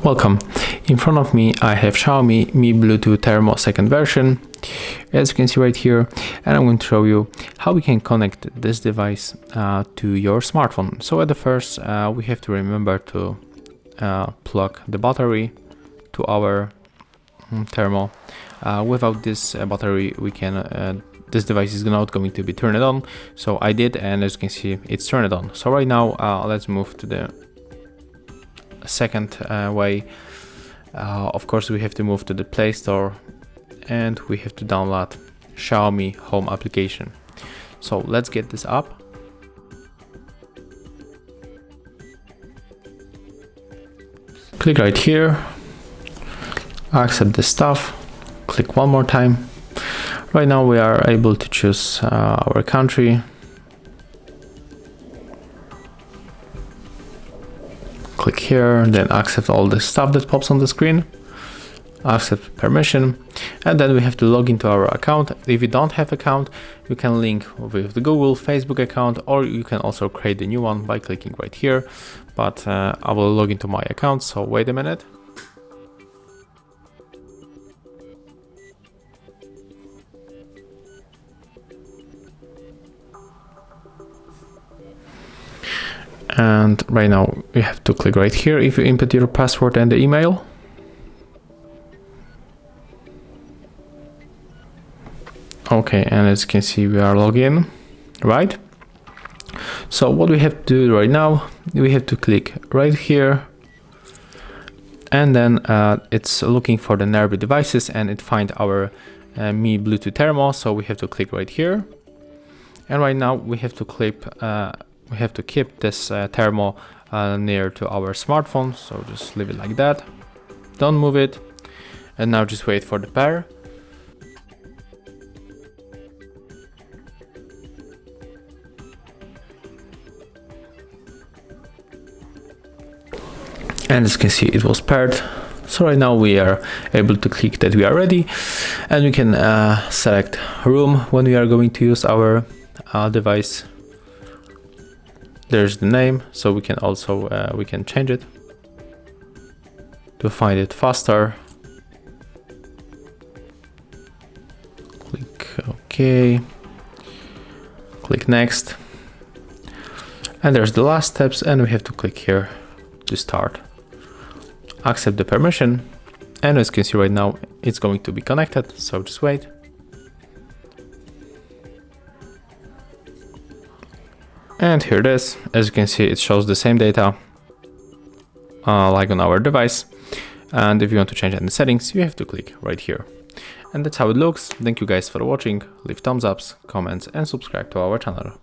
Welcome. In front of me I have Xiaomi Mi Bluetooth Thermo second version, as you can see right here, and I'm going to show you how we can connect this device to your smartphone. So at the first we have to remember to plug the battery to our Thermo. Without this battery we can this device is not going to be turned on, so I did, and as you can see it's turned on. So right now let's move to the second way. Of course we have to move to the Play Store and we have to download Xiaomi Home application. So let's get this up. Click right here, accept the stuff, click one more time. Right now we are able to choose our country. Click here, then accept all the stuff that pops on the screen, accept permission, and then we have to log into our account. If you don't have account, you can link with the Google, Facebook account, or you can also create a new one by clicking right here. But I will log into my account, so wait a minute. And right now you have to click right here if you input your password and the email. Okay, and as you can see we are logged in, right? So what we have to do right now, we have to click right here, and then it's looking for the nearby devices and it find our Mi Bluetooth Thermo, so we have to click right here. And right now we have to keep this Thermo near to our smartphone, so just leave it like that, don't move it, and now just wait for the pair. And as you can see it was paired, so right now we are able to click that we are ready, and we can select room when we are going to use our device. There's the name, so we can also we can change it to find it faster. Click OK, click next, and there's the last steps, and we have to click here to start. Accept the permission, and as you can see right now it's going to be connected, so just wait. And here it is. As you can see, it shows the same data like on our device. And if you want to change any settings, you have to click right here. And that's how it looks. Thank you guys for watching. Leave thumbs ups, comments, and subscribe to our channel.